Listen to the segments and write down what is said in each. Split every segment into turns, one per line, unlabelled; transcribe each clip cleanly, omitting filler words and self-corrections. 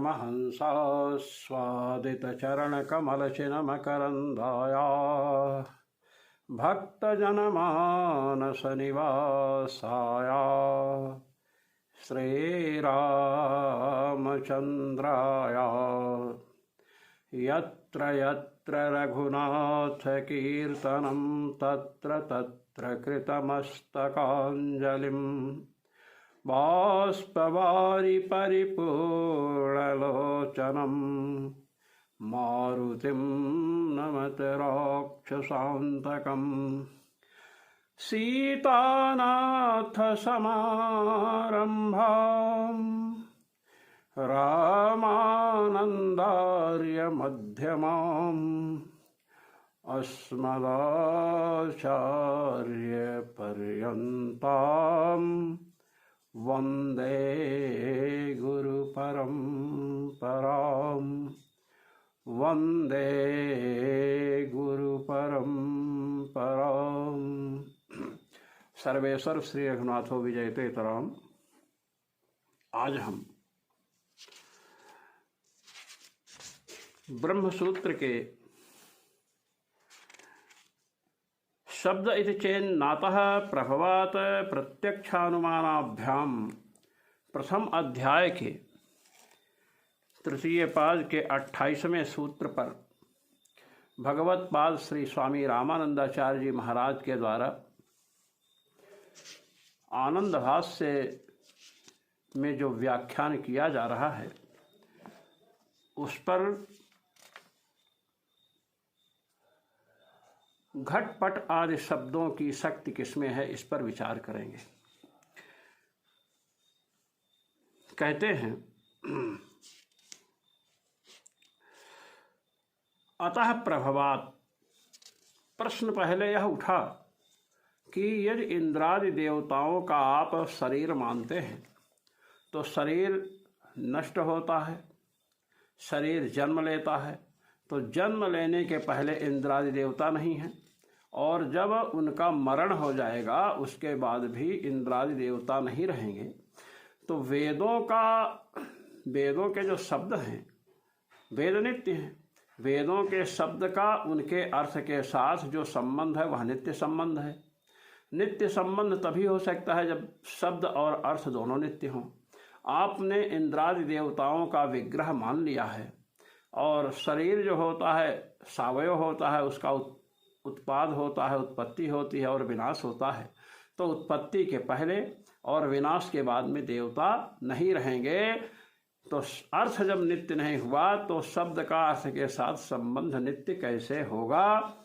परमहंसास्वादितचरणकमलचिन्मकरन्दाया भक्तजनमानसनिवासाया श्रीरामचन्द्राया यत्र यत्र रघुनाथकीर्तनं तत्र तत्र कृतमस्तकाञ्जलिं बाष्पवारि परिपूर्णलोचनं मारुतिं नमत राक्षसान्तकं सीतानाथसमारम्भां रामानन्दार्यमध्यमाम् अस्मदाचार्यपर्यन्तां वन्दे गुरुपरम्परां वन्दे गुरुपरम्परां। सर्वेश्वर श्री रघुनाथो विजयते तराम। आज हम ब्रह्मसूत्र के शब्द इति चेन्नातः प्रभवात प्रत्यक्षानुमानाभ्याम प्रथम अध्याय के तृतीय पाद के 28वें सूत्र पर भगवत पाद श्री स्वामी रामानंदाचार्य जी महाराज के द्वारा आनंद भाष्य में जो व्याख्यान किया जा रहा है उस पर घटपट आदि शब्दों की शक्ति किसमें है इस पर विचार करेंगे। कहते हैं अतः प्रभवात। प्रश्न पहले यह उठा कि यदि इंद्रादि देवताओं का आप शरीर मानते हैं तो शरीर नष्ट होता है, शरीर जन्म लेता है, तो जन्म लेने के पहले इंद्रादि देवता नहीं हैं, और जब उनका मरण हो जाएगा उसके बाद भी इंद्रादि देवता नहीं रहेंगे। तो वेदों के जो शब्द हैं वेद नित्य हैं। वेदों के शब्द का उनके अर्थ के साथ जो संबंध है वह नित्य संबंध है। नित्य संबंध तभी हो सकता है जब शब्द और अर्थ दोनों नित्य हों। आपने इंद्रादि देवताओं का विग्रह मान लिया है, और शरीर जो होता है सावयव होता है, उसका उत्पाद होता है, उत्पत्ति होती है और विनाश होता है। तो उत्पत्ति के पहले और विनाश के बाद में देवता नहीं रहेंगे। तो अर्थ जब नित्य नहीं हुआ तो शब्द का अर्थ के साथ संबंध नित्य कैसे होगा,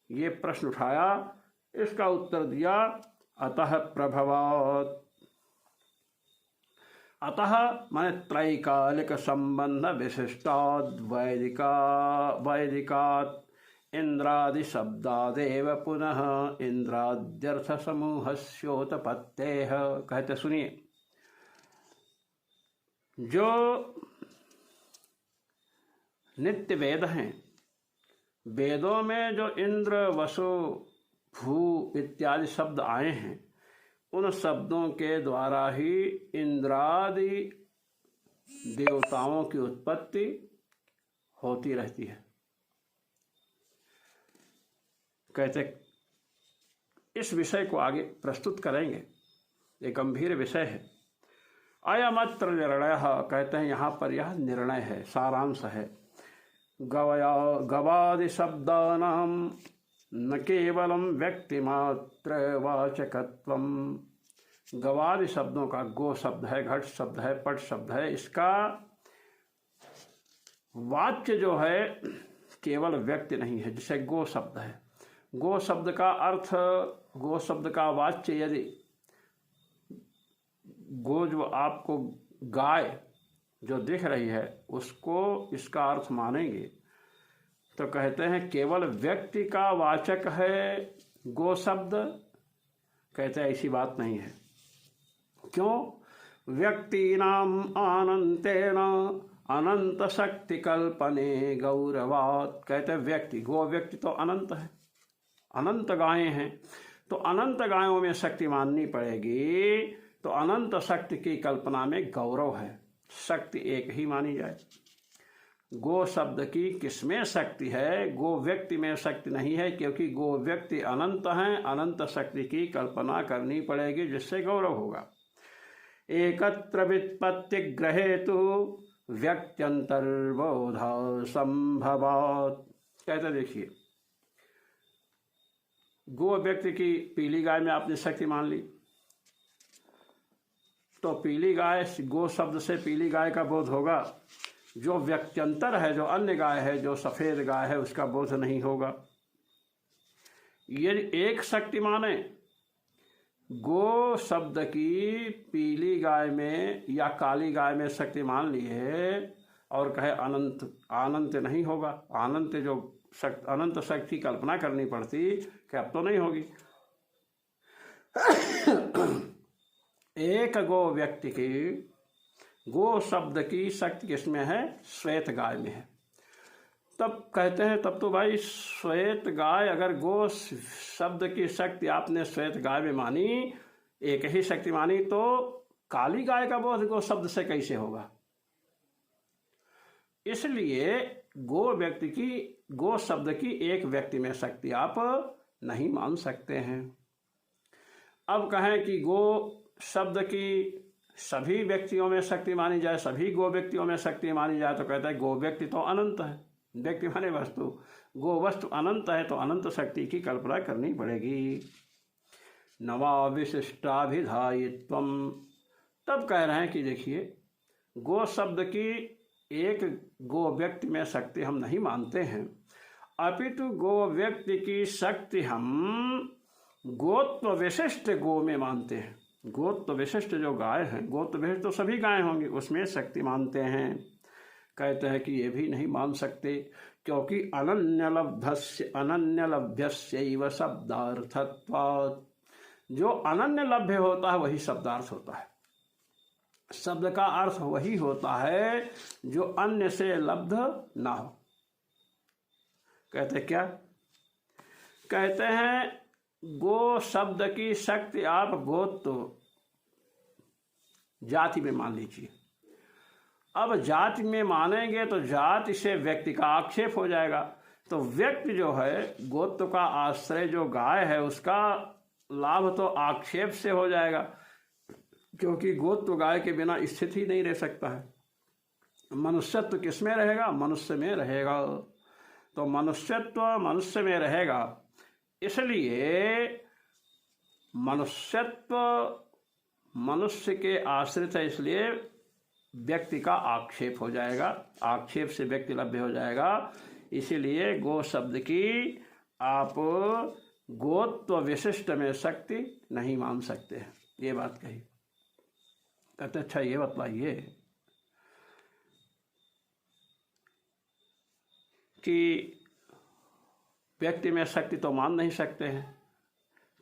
ये प्रश्न उठाया। इसका उत्तर दिया अतः प्रभवात्। अतः माने त्रैकालिक संबंध विशिष्टाद् वैदिकात् इंद्रादि शब्दादेव पुनः इंद्राद्यर्थ समूहस्योत्पत्तेः। कहते सुनिए, जो नित्य वेद हैं, वेदों में जो इंद्र वसु भू इत्यादि शब्द आए हैं, उन शब्दों के द्वारा ही इंद्रादि देवताओं की उत्पत्ति होती रहती है। कहते इस विषय को आगे प्रस्तुत करेंगे, ये गंभीर विषय है। अयमत्र निर्णय, कहते हैं यहाँ पर यह निर्णय है, सारांश है। गवादि शब्दानां न केवलम व्यक्तिमात्र वाचकत्वम। गवादि शब्दों का गो शब्द है, घट शब्द है, पट शब्द है, इसका वाच्य जो है केवल व्यक्ति नहीं है, जिसे गो शब्द है। गो शब्द का अर्थ, गो शब्द का वाच्य यदि गो जो आपको गाय जो दिख रही है उसको इसका अर्थ मानेंगे तो कहते हैं केवल व्यक्ति का वाचक है गो शब्द। कहते हैं ऐसी बात नहीं है। क्यों? व्यक्तीनाम अनंतेन अनंत शक्ति कल्पने गौरवात्। कहते हैं व्यक्ति, गो व्यक्ति तो अनंत है, अनंत गायें हैं, तो अनंत गायों में शक्ति माननी पड़ेगी। तो अनंत शक्ति की कल्पना में गौरव है, शक्ति एक ही मानी जाए। गो शब्द की किसमें शक्ति है? गो व्यक्ति में शक्ति नहीं है, क्योंकि गो व्यक्ति अनंत हैं। अनंत शक्ति की कल्पना करनी पड़ेगी जिससे गौरव होगा। एकत्र व्युत्पत्ति ग्रहेतु व्यक्त्यंतर्बोध संभवात्। कहते देखिए, गो व्यक्ति की पीली गाय में आपने शक्ति मान ली, तो पीली गाय, गो शब्द से पीली गाय का बोध होगा। जो व्यक्त्यंतर है, जो अन्य गाय है, जो सफ़ेद गाय है, उसका बोध नहीं होगा। यदि एक शक्ति माने गो शब्द की पीली गाय में या काली गाय में शक्ति मान ली है और कहे अनंत, अनंत नहीं होगा। अनंत जो शक्ति, अनंत शक्ति कल्पना करनी पड़ती कि अब तो नहीं होगी। एक गो व्यक्ति की, गो शब्द की शक्ति किसमें है? श्वेत गाय में है। तब कहते हैं, तब तो भाई श्वेत गाय, अगर गो शब्द की शक्ति आपने श्वेत गाय में मानी, एक ही शक्ति मानी, तो काली गाय का बोध गो शब्द से कैसे होगा? इसलिए गो व्यक्ति की, गो शब्द की एक व्यक्ति में शक्ति आप नहीं मान सकते हैं। अब कहें कि गो शब्द की सभी व्यक्तियों में शक्ति मानी जाए, सभी गो व्यक्तियों में शक्ति मानी जाए, तो कहता है गो व्यक्ति तो अनंत है। व्यक्ति माने वस्तु, गो वस्तु अनंत है, तो अनंत शक्ति की कल्पना करनी पड़ेगी। नवा विशिष्टाभिधायित्वम। तब कह रहे हैं कि देखिए, गो शब्द की एक गो व्यक्ति में शक्ति हम नहीं मानते हैं, अपितु गो व्यक्ति की शक्ति हम गोत्व विशिष्ट गो में मानते हैं। गोत्व विशिष्ट जो गाय हैं, गोत्व विशिष्ट तो सभी गाय होंगी, उसमें शक्ति मानते हैं। कहते हैं कि ये भी नहीं मान सकते, क्योंकि अनन्य लभ्यस्यैव शब्दार्थत्वात्। जो अनन्य लभ्य होता है वही शब्दार्थ होता है। शब्द का अर्थ वही होता है जो अन्य से लब्ध ना हो। कहते क्या? कहते हैं गो शब्द की शक्ति आप गोत्व जाति में मान लीजिए। अब जाति में मानेंगे तो जाति से व्यक्ति का आक्षेप हो जाएगा। तो व्यक्ति जो है, गोत्व का आश्रय जो गाय है, उसका लाभ तो आक्षेप से हो जाएगा, क्योंकि गोत्व गाय के बिना स्थित ही नहीं रह सकता है। मनुष्यत्व किस में रहेगा? मनुष्य में रहेगा। तो मनुष्यत्व मनुष्य में रहेगा, इसलिए मनुष्यत्व मनुष्य के आश्रित है, इसलिए व्यक्ति का आक्षेप हो जाएगा, आक्षेप से व्यक्ति लभ्य हो जाएगा। इसीलिए गो शब्द की आप गोत्व विशिष्ट में शक्ति नहीं मान सकते हैं। ये बात कही। कहते अच्छा ये बतलाइए कि व्यक्ति में शक्ति तो मान नहीं सकते हैं।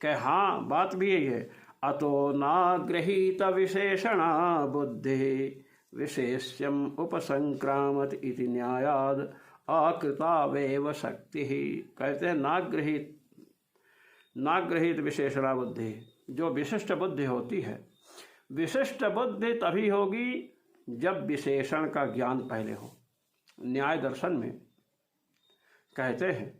कहे हाँ, बात भी यही है। अतो नागृहीत विशेषणा बुद्धि विशेष्यम उपसंक्रामत इति न्यायाद आकृतावेव शक्ति। कहते हैं नागृहीत विशेषणा बुद्धि, जो विशिष्ट बुद्धि होती है, विशिष्ट बुद्धि तभी होगी जब विशेषण का ज्ञान पहले हो। न्याय दर्शन में कहते हैं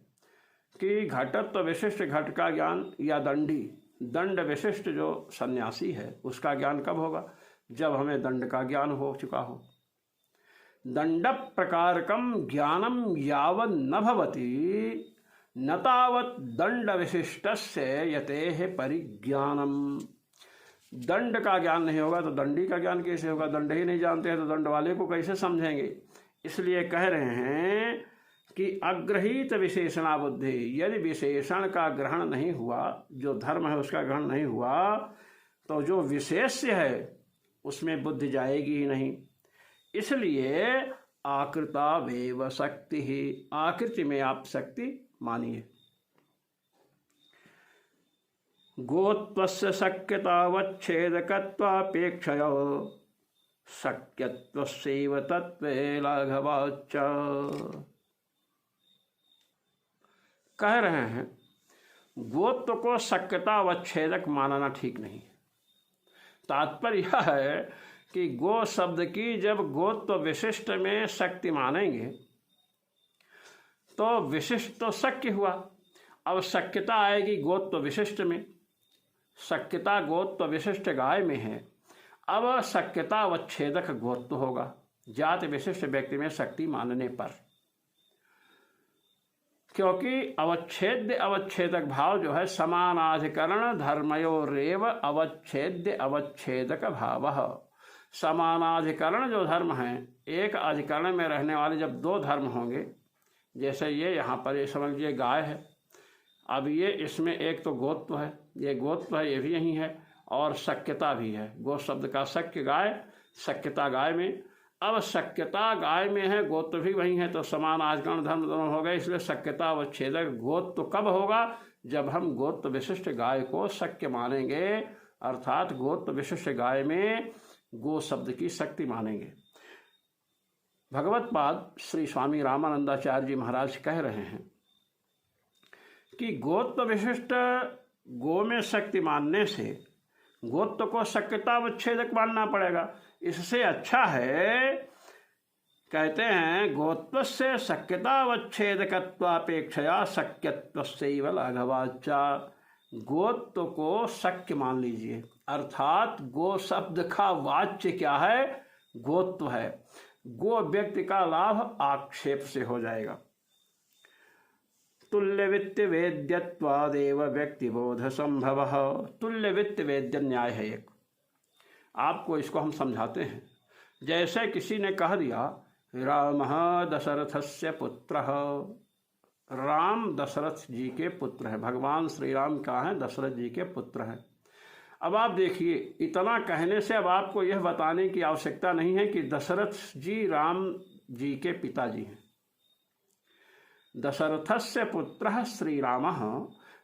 कि घटत्व विशिष्ट घट का ज्ञान, या दंड विशिष्ट जो सन्यासी है उसका ज्ञान कब होगा? जब हमें दंड का ज्ञान हो चुका हो। दंड प्रकारकम ज्ञानम यावत् न भवति न तावत् दंड विशिष्टस्य यतेह परिज्ञानम। दंड का ज्ञान नहीं होगा तो दंडी का ज्ञान कैसे होगा? दंड ही नहीं जानते हैं तो दंड वाले को कैसे समझेंगे? इसलिए कह रहे हैं कि अग्रहीत विशेषणा बुद्धि, यदि विशेषण का ग्रहण नहीं हुआ, जो धर्म है उसका ग्रहण नहीं हुआ, तो जो विशेष्य है उसमें बुद्धि जाएगी ही नहीं। इसलिए आकृतावेव शक्ति ही, आकृति में आप शक्ति मानिए। गोत्वस्य शक्यतावच्छेदकत्वापेक्षया शक्यत्वस्यैव तत्वे लाघवाच्च। कह रहे हैं गोत्व को शक्यतावच्छेदक मानना ठीक नहीं। तात्पर्य यह है कि गो शब्द की जब गोत्व विशिष्ट में शक्ति मानेंगे तो विशिष्ट तो शक्य हुआ, अब शक्यता आएगी गोत्व विशिष्ट में। शक्यता गोत्व विशिष्ट गाय में है, अब शक्यता अवच्छेदक गोत्व होगा जाति विशिष्ट व्यक्ति में शक्ति मानने पर, क्योंकि अवच्छेद्य अवच्छेदक भाव जो है समानाधिकरण धर्मयोरेव अवच्छेद्य अवच्छेदक भाव। समानाधिकरण जो धर्म है, एक अधिकरण में रहने वाले जब दो धर्म होंगे, जैसे ये यहाँ पर ये समझ लीजिए गाय है, अब ये इसमें एक तो गोत्व है, ये गोत्व है, ये भी यही है, और शक्यता भी है। गो शब्द का शक्य गाय, शक्यता गाय में, अब शक्यता गाय में है, गोत्व भी वही है, तो समान आचरण धर्म दोनों हो गए, इसलिए शक्यता अवच्छेदक गोत्व कब होगा? जब हम गोत्व विशिष्ट गाय को शक्य मानेंगे, अर्थात गोत्व विशिष्ट गाय में गो शब्द की शक्ति मानेंगे। भगवत पाद श्री स्वामी रामानंदाचार्य जी महाराज कह रहे हैं कि गोत्व विशिष्ट गो में शक्ति मानने से गोत्व को शक्यता अवच्छेदक मानना पड़ेगा। इससे अच्छा है, कहते हैं गोत्व से शक्यता अवच्छेदकत्वापेक्षया शक्यत्वस्यैव लाघवाच्चा। गोत्व को शक्य मान लीजिए, अर्थात गो शब्द का वाच्य क्या है? गोत्व है। गो व्यक्ति का लाभ आक्षेप से हो जाएगा। तुल्य वित्त वेद्यत्वादेव व्यक्तिबोध संभव। तुल्य वित्त वेद्य न्याय है एक, आपको इसको हम समझाते हैं। जैसे किसी ने कह दिया राम दशरथस्य पुत्र, राम दशरथ जी के पुत्र है, भगवान श्री राम का है, दशरथ जी के पुत्र हैं। अब आप देखिए, इतना कहने से अब आपको यह बताने की आवश्यकता नहीं है कि दशरथ जी राम जी के पिताजी हैं। दशरथस्य पुत्र श्री राम,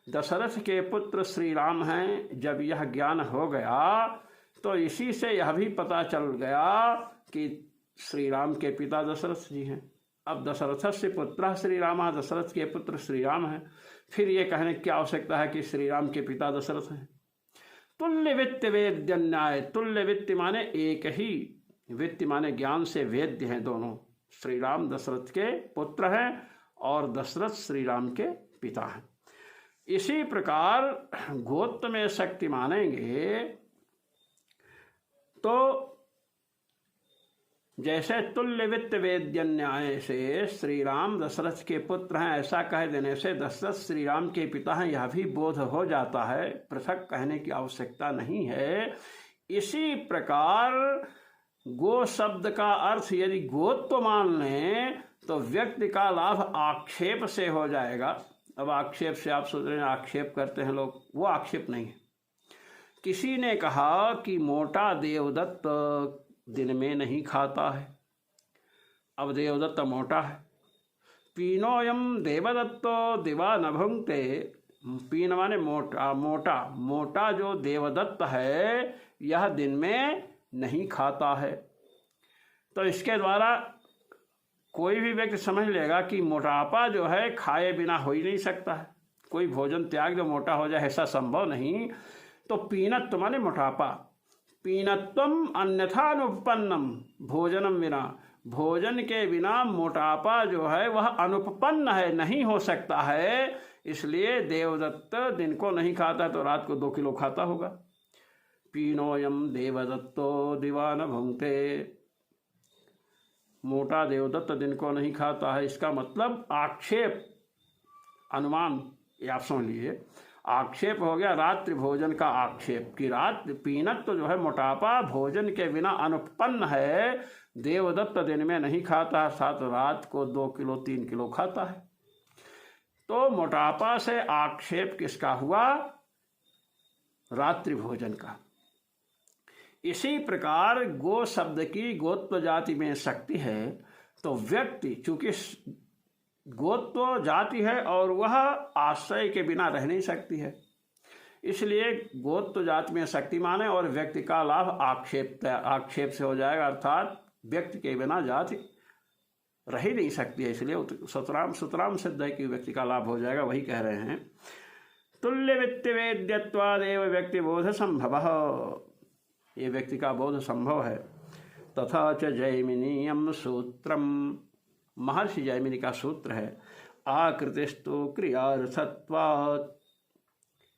दशरथ के पुत्र श्री राम हैं। जब यह ज्ञान हो गया तो इसी से यह भी पता चल गया कि श्री राम के पिता दशरथ जी हैं। अब दशरथस्य पुत्र श्री राम, दशरथ के पुत्र श्री राम हैं, फिर ये कहने की आवश्यकता है कि श्री राम के पिता दशरथ हैं। तुल्य वित्त वेद्य न्याय, तुल्य वित्त माने एक ही, वित्त माने ज्ञान से वेद्य हैं दोनों। श्री राम दशरथ के पुत्र हैं और दशरथ श्री राम के पिता हैं। इसी प्रकार गोत्र में शक्ति मानेंगे तो जैसे तुल्य वित्त वेद्य न्याय से श्री राम दशरथ के पुत्र हैं, ऐसा कह देने से दशरथ श्री राम के पिता हैं, यह भी बोध हो जाता है, पृथक कहने की आवश्यकता नहीं है। इसी प्रकार गो शब्द का अर्थ यदि गोत्व मान लें तो व्यक्ति का लाभ आक्षेप से हो जाएगा। अब आक्षेप से आप सोच रहे हैं आक्षेप करते हैं लोग, वो आक्षेप नहीं है। किसी ने कहा कि मोटा देवदत्त दिन में नहीं खाता है। अब देवदत्त मोटा है। पीनोयम देवदत्तो दिवा न भुंक्ते, पीन माने मोटा, मोटा मोटा जो देवदत्त है यह दिन में नहीं खाता है। तो इसके द्वारा कोई भी व्यक्ति समझ लेगा कि मोटापा जो है खाए बिना हो ही नहीं सकता है। कोई भोजन त्याग जो मोटा हो जाए ऐसा संभव नहीं। तो पीनत्व माने मोटापा, पीनत्वम अन्यथानुपन्नम, भोजनम बिना, भोजन के बिना मोटापा जो है वह अनुपपन्न है, नहीं हो सकता है। इसलिए देवदत्त दिन को नहीं खाता तो रात को 2 किलो खाता होगा। पीनोयम देवदत्तो दिवा न भुंक्ते, मोटा देवदत्त दिन को नहीं खाता है। इसका मतलब आक्षेप, अनुमान, ये आप समझ लीजिए। आक्षेप हो गया रात्रि भोजन का आक्षेप कि रात्रि पीनत तो जो है मोटापा भोजन के बिना अनुपन्न है। देवदत्त दिन में नहीं खाता, साथ रात को 2 किलो 3 किलो खाता है। तो मोटापा से आक्षेप किसका हुआ? रात्रि भोजन का। इसी प्रकार गो शब्द की गोत्व जाति में शक्ति है तो व्यक्ति, चूंकि गोत्व जाति है और वह आश्रय के बिना रह नहीं सकती है, इसलिए गोत्व जाति में शक्ति माने और व्यक्ति का लाभ आक्षेप से हो जाएगा, अर्थात व्यक्ति के बिना जाति रह ही नहीं सकती है। इसलिए सुतराम सिद्ध है कि व्यक्ति का लाभ हो जाएगा। वही कह रहे हैं तुल्य वित्त वेद्यत्वादेव व्यक्ति बोध संभव, ये व्यक्ति का बोध संभव है। तथा च जैमिनीयम सूत्रम, महर्षि जैमिनी का सूत्र है। आकृतिस्तु क्रियार्थत्वात्,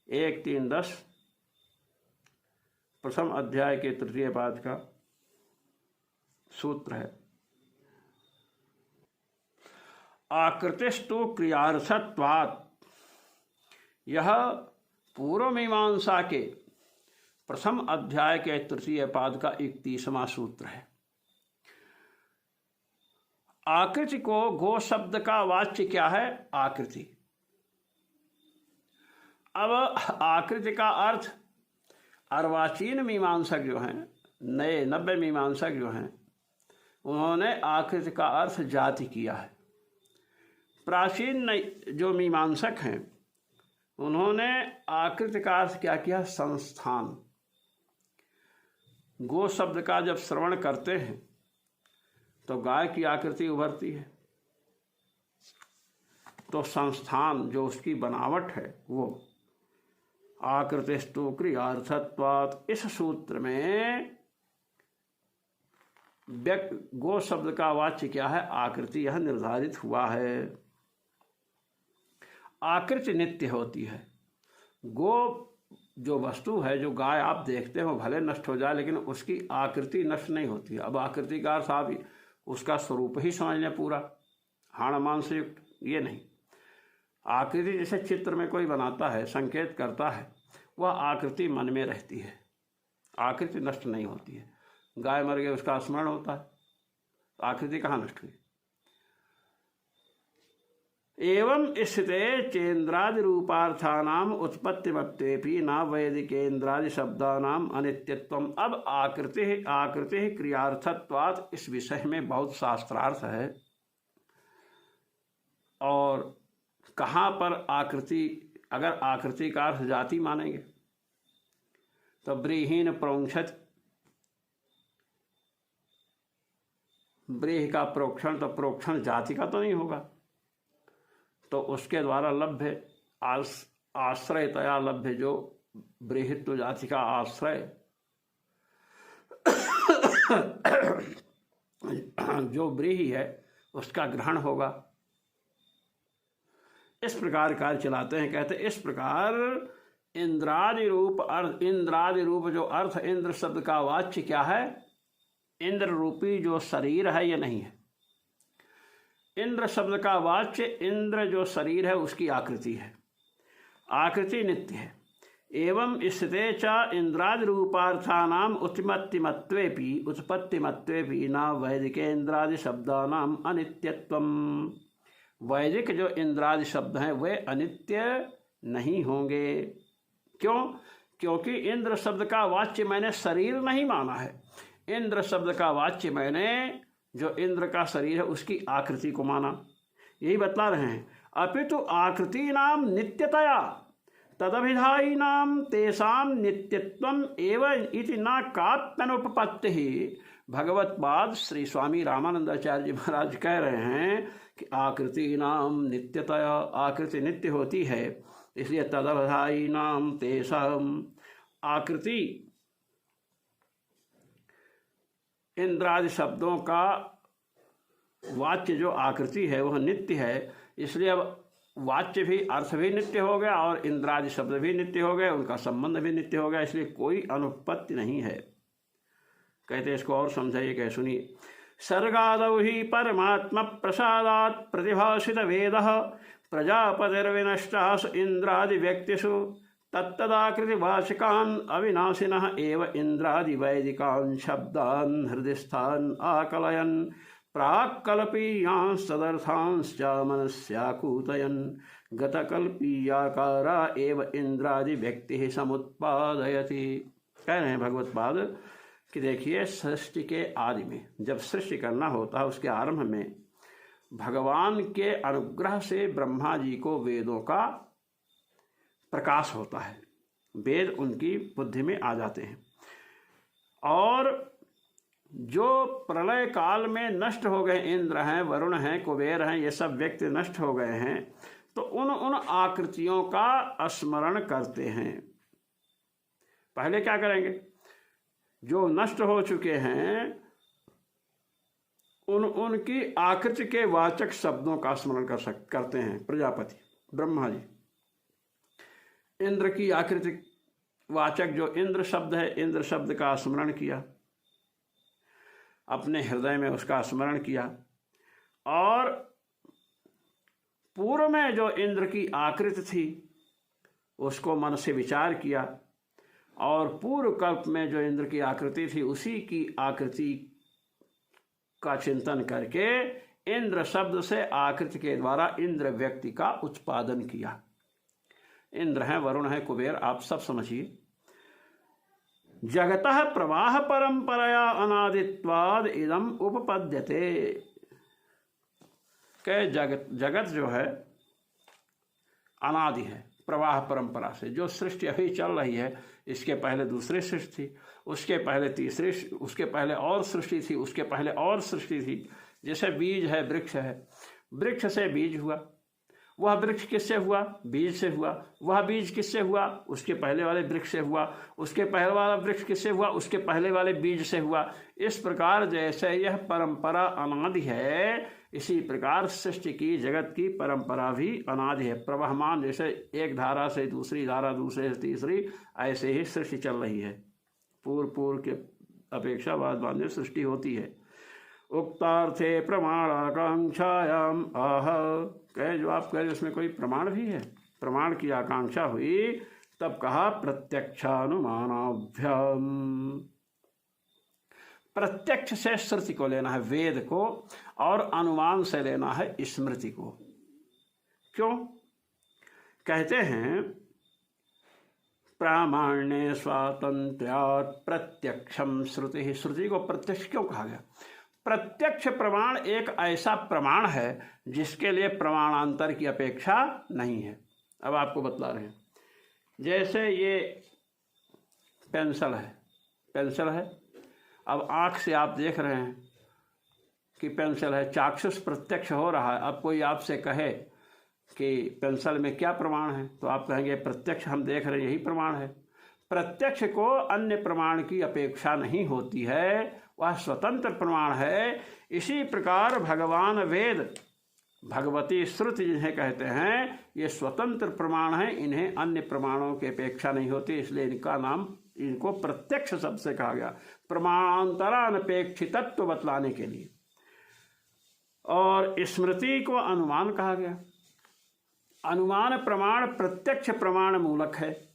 1-3-10 प्रथम अध्याय के तृतीय पाद का सूत्र है। आकृतिस्तु क्रियार्थत्वात्, यह पूर्व मीमांसा के प्रथम अध्याय के तृतीय पाद का 31वां सूत्र है। आकृति को, गो शब्द का वाच्य क्या है? आकृति। अब आकृति का अर्थ अर्वाचीन मीमांसक जो हैं, नए 90 मीमांसक जो हैं, उन्होंने आकृति का अर्थ जाति किया है। प्राचीन जो मीमांसक हैं उन्होंने आकृति का अर्थ क्या किया? संस्थान। गो शब्द का जब श्रवण करते हैं तो गाय की आकृति उभरती है, तो संस्थान जो उसकी बनावट है वो। आकृतिस्तु क्रियार्थत्वात्, इस सूत्र में गो शब्द का वाच्य क्या है? आकृति, यह निर्धारित हुआ है। आकृति नित्य होती है। गो जो वस्तु है, जो गाय आप देखते हो, भले नष्ट हो जाए लेकिन उसकी आकृति नष्ट नहीं होती। अब आकृति का अर्थ आप उसका स्वरूप ही समझ लें पूरा, हाड़ मांस युक्त, ये नहीं। आकृति जैसे चित्र में कोई बनाता है, संकेत करता है, वह आकृति मन में रहती है, आकृति नष्ट नहीं होती है। गाय मर गई, उसका स्मरण होता है, आकृति कहाँ नष्ट हुई? एवं स्थिते चेन्द्रादि रूपार्थानाम उत्पत्तिमत्वेपि न वैदिकेन्द्रादि शब्दानाम अनित्यत्वम। अब आकृति क्रियार्थत्वात्, इस विषय में बहुत शास्त्रार्थ है। और कहाँ पर आकृति, अगर आकृति का अर्थ जाति मानेंगे तो ब्रीहीन प्रोक्षत, ब्रीह का प्रोक्षण, तो प्रोक्षण जाति का तो नहीं होगा, तो उसके द्वारा लभ्य आश्रयतया लभ्य जो बृहत्व जाति का आश्रय जो ब्रीही है उसका ग्रहण होगा। इस प्रकार कार्य चलाते हैं। कहते इस प्रकार इंद्रादि रूप जो अर्थ, इंद्र शब्द का वाच्य क्या है? इंद्र रूपी जो शरीर है, ये नहीं है। इंद्र शब्द का वाच्य इंद्र जो शरीर है उसकी आकृति है, आकृति नित्य है। एवं स्थिते च इंद्रादि रूपार्थानाम उत्पत्तिमत्वेपि न वैदिके इंद्रादि शब्दानाम अनित्यत्वम। वैदिक जो इंद्रादि शब्द हैं वे अनित्य नहीं होंगे। क्यों? क्योंकि इंद्र शब्द का वाच्य मैंने शरीर नहीं माना है। इंद्र शब्द का वाच्य मैंने जो इंद्र का शरीर है उसकी आकृति को माना। यही बतला रहे हैं। अपितु आकृति नाम नित्यतया तदभिधायी नाम तेषाम नित्यत्वम एवं इति न काप्यनुपपत्ति ही। भगवत्पाद श्री स्वामी रामानंदाचार्य जी महाराज कह रहे हैं कि आकृति नाम नित्यतया, आकृति नित्य होती है, इसलिए तदभिधायी नाम तेषाम, आकृति इंद्रादि शब्दों का वाच्य जो आकृति है वह नित्य है। इसलिए अब वाच्य भी, अर्थ भी नित्य हो गया और इंद्रादि शब्द भी नित्य हो गए, उनका संबंध भी नित्य हो गया, इसलिए कोई अनुपत्ति नहीं है। कहते इसको और समझाइए, कह सुनिए। सर्गादौ ही परमात्मा प्रसादात् प्रतिभाषित वेदः प्रजापतिर्विनष्टासु इंद्रादि व्यक्तिषु तत्तदाकृतिवाचकान् अविनाशिनः एव इंद्रादि वैदिकान् शब्दान् हृदयस्थान् आकलयन् प्राक्कल्पीयांश तदर्थांश्च मनस्याकूतयन् गतकल्पीयाकारा एव इंद्रादि व्यक्ति समुत्पादयति। कह रहे हैं भगवत्पाद कि देखिए, सृष्टि के आदि में जब सृष्टि करना होता है उसके आरंभ में भगवान के अनुग्रह से ब्रह्मा जी को वेदों का प्रकाश होता है, वेद उनकी बुद्धि में आ जाते हैं। और जो प्रलय काल में नष्ट हो गए, इंद्र हैं, वरुण हैं, कुबेर हैं, ये सब व्यक्ति नष्ट हो गए हैं, तो उन आकृतियों का स्मरण करते हैं। पहले क्या करेंगे? जो नष्ट हो चुके हैं उनकी आकृति के वाचक शब्दों का स्मरण करते हैं प्रजापति ब्रह्मा जी। इंद्र की आकृति वाचक जो इंद्र शब्द है, इंद्र शब्द का स्मरण किया, अपने हृदय में उसका स्मरण किया, और पूर्व में जो इंद्र की आकृति थी उसको मन से विचार किया, और पूर्व कल्प में जो इंद्र की आकृति थी उसी की आकृति का चिंतन करके इंद्र शब्द से आकृति के द्वारा इंद्र व्यक्ति का उत्पादन किया। इंद्र है, वरुण है, कुबेर, आप सब समझिए। जगतः प्रवाह परंपरया अनादित्वाद इदम उपपद्यते। के जगत जो है अनादि है, प्रवाह परंपरा से। जो सृष्टि अभी चल रही है, इसके पहले दूसरी सृष्टि थी, उसके पहले तीसरी, उसके पहले और सृष्टि थी, उसके पहले और सृष्टि थी। जैसे बीज है, वृक्ष है, वृक्ष से बीज हुआ, वह वृक्ष किससे हुआ? बीज से हुआ। वह बीज किससे हुआ? उसके पहले वाले वृक्ष से हुआ। उसके पहले वाला वृक्ष किससे हुआ? उसके पहले वाले बीज से हुआ। इस प्रकार जैसे यह परंपरा अनादि है, इसी प्रकार सृष्टि की, जगत की परंपरा भी अनादि है, प्रवहमान। जैसे एक धारा से दूसरी धारा, दूसरे से तीसरी, ऐसे ही सृष्टि चल रही है। पूर्व के अपेक्षा बाद में सृष्टि होती है। उक्तार्थे प्रमाणाकांक्षायाम आह, कहे जो आप कह रहे उसमें कोई प्रमाण भी है? प्रमाण की आकांक्षा हुई तब कहा प्रत्यक्षानुमानाभ्याम। प्रत्यक्ष से श्रुति को लेना है, वेद को, और अनुमान से लेना है स्मृति को। क्यों? कहते हैं प्रामाण्य स्वातंत्र्यात् प्रत्यक्षम श्रुति। श्रुति को प्रत्यक्ष क्यों कहा गया? प्रत्यक्ष प्रमाण एक ऐसा प्रमाण है जिसके लिए प्रमाणांतर की अपेक्षा नहीं है। अब आपको बतला रहे हैं, जैसे ये पेंसिल है, पेंसिल है, अब आँख से आप देख रहे हैं कि पेंसिल है, चाक्षुष प्रत्यक्ष हो रहा है। अब कोई आपसे कहे कि पेंसिल में क्या प्रमाण है, तो आप कहेंगे प्रत्यक्ष हम देख रहे हैं, यही प्रमाण है। प्रत्यक्ष को अन्य प्रमाण की अपेक्षा नहीं होती है, वह स्वतंत्र प्रमाण है। इसी प्रकार भगवान वेद, भगवती श्रुति जिन्हें कहते हैं, ये स्वतंत्र प्रमाण है, इन्हें अन्य प्रमाणों की अपेक्षा नहीं होती, इसलिए इनका नाम, इनको प्रत्यक्ष शब्द से कहा गया, प्रमाणांतरानपेक्षितत्व बतलाने के लिए। और स्मृति को अनुमान कहा गया। अनुमान प्रमाण प्रत्यक्ष प्रमाण मूलक है।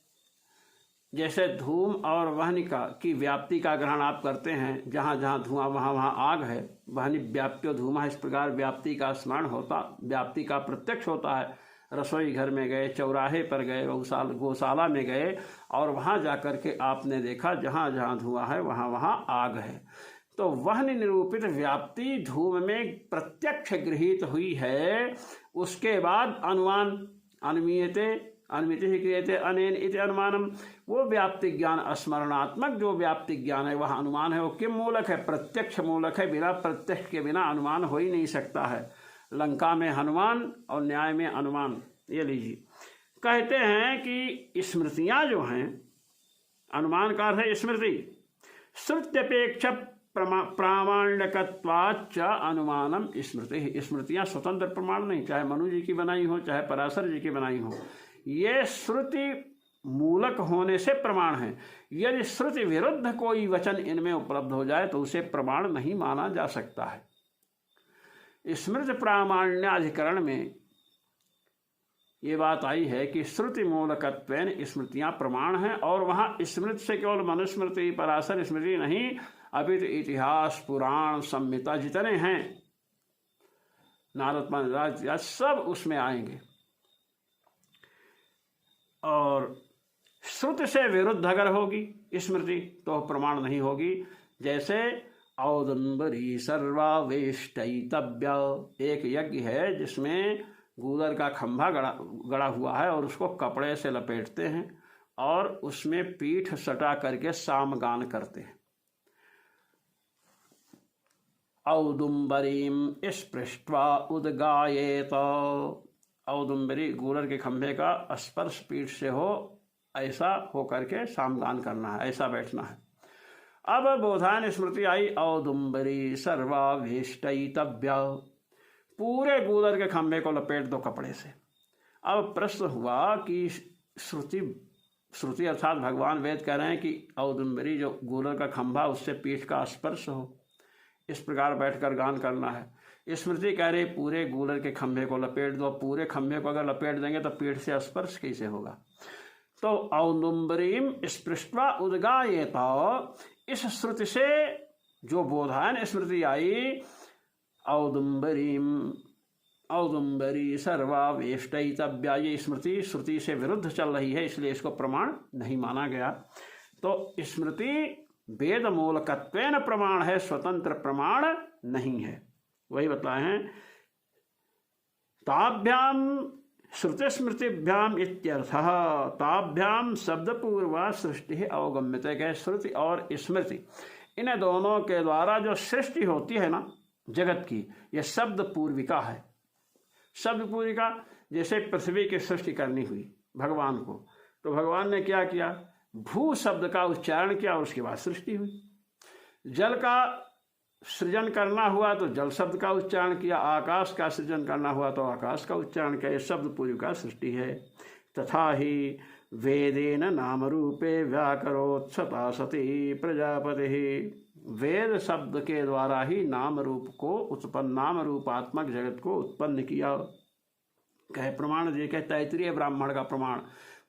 जैसे धूम और वह्नि की व्याप्ति का ग्रहण आप करते हैं, जहाँ जहाँ धुआं वहाँ वहाँ आग है, वह्नि व्याप्यो धूमा, इस प्रकार व्याप्ति का स्मरण होता, व्याप्ति का प्रत्यक्ष होता है। रसोई घर में गए, चौराहे पर गए, गौशाला में गए, और वहाँ जाकर के आपने देखा जहाँ जहाँ धुआं है वहाँ वहाँ आग है। तो वह्नि निरूपित व्याप्ति धूम में प्रत्यक्ष गृहीत हुई है। उसके बाद अनुमान, अनुमिति ही क्रियते अनेन इति अनुमानम, वो व्याप्ति ज्ञान स्मरणात्मक जो व्याप्ति ज्ञान है वह अनुमान है। वो किम मूलक है? प्रत्यक्ष मूलक है। बिना प्रत्यक्ष के बिना अनुमान हो ही नहीं सकता है। लंका में हनुमान और न्याय में अनुमान, ये लीजिए। कहते हैं कि स्मृतियाँ जो हैं, अनुमान का अर्थ है स्मृति, श्रुत्यपेक्ष प्रामाण्यकत्वाच्च अनुमानम स्मृति। स्मृतियाँ स्वतंत्र प्रमाण नहीं, चाहे मनु जी की बनाई हो, चाहे पराशर जी की बनाई हो, ये श्रुति मूलक होने से प्रमाण है। यदि श्रुति विरुद्ध कोई वचन इनमें उपलब्ध हो जाए तो उसे प्रमाण नहीं माना जा सकता है। स्मृति प्रामाण्याधिकरण में ये बात आई है कि श्रुति मूलकत्वेन स्मृतियाँ प्रमाण हैं, और वहाँ स्मृति से केवल मनुस्मृति, पराशर स्मृति नहीं, अभी तो इतिहास, पुराण, संहिता जितने हैं, नारद पंडित सब उसमें आएंगे। और श्रुति से विरुद्ध अगर होगी स्मृति तो प्रमाण नहीं होगी। जैसे औदंबरी सर्वावेष्टयितव्य, एक यज्ञ है जिसमें गूदर का खंभा गड़ा हुआ है और उसको कपड़े से लपेटते हैं और उसमें पीठ सटा करके सामगान करते हैं। औदुम्बरीम स्पृष्ट्वा उद्गायेत, औदुम्बरी गूलर के खंभे का स्पर्श पीठ से हो, ऐसा हो करके सामगान करना है, ऐसा बैठना है। अब बोधायन स्मृति आई औदुम्बरी सर्वाभीष्टव्या, पूरे गूलर के खंभे को लपेट दो कपड़े से। अब प्रश्न हुआ कि श्रुति अर्थात भगवान वेद कह रहे हैं कि औदुम्बरी जो गूलर का खंभा उससे पीठ का स्पर्श हो, इस प्रकार बैठकर गान करना है। स्मृति कह रही पूरे गूलर के खंभे को लपेट दो। पूरे खंभे को अगर लपेट देंगे तो पीठ से स्पर्श कैसे होगा? तो औदुम्बरीम स्पृष्ट्वा उद्गायेत, इस श्रुति से जो बोधायन स्मृति आई औदुम्बरी सर्वावेष्टव्या, ये स्मृति श्रुति से विरुद्ध चल रही है, इसलिए इसको प्रमाण नहीं माना गया। तो स्मृति वेद मूलकत्वेन प्रमाण है, स्वतंत्र प्रमाण नहीं है। वही बताए हैं ताभ्याम श्रुति स्मृतिभ्याम इत्यर्थः, ताभ्याम शब्दपूर्वा सृष्टि अवगम्यते। कहे श्रुति और स्मृति इन दोनों के द्वारा जो सृष्टि होती है ना जगत की, यह शब्द पूर्विका है। शब्द पूर्विका जैसे पृथ्वी की सृष्टि करनी हुई भगवान को, तो भगवान ने क्या किया? भू शब्द का उच्चारण किया और उसके बाद सृष्टि हुई। जल का सृजन करना हुआ तो जल शब्द का उच्चारण किया, आकाश का सृजन करना हुआ तो आकाश का उच्चारण किया। शब्द पूर्विका सृष्टि है। तथा ही वेदेन नाम रूपे व्याकरोत्सता सती प्रजापति, वेद शब्द के द्वारा ही नाम रूप को उत्पन्न, नाम रूपात्मक जगत को उत्पन्न किया। कहे प्रमाण जी कहे तैतरीय ब्राह्मण का प्रमाण,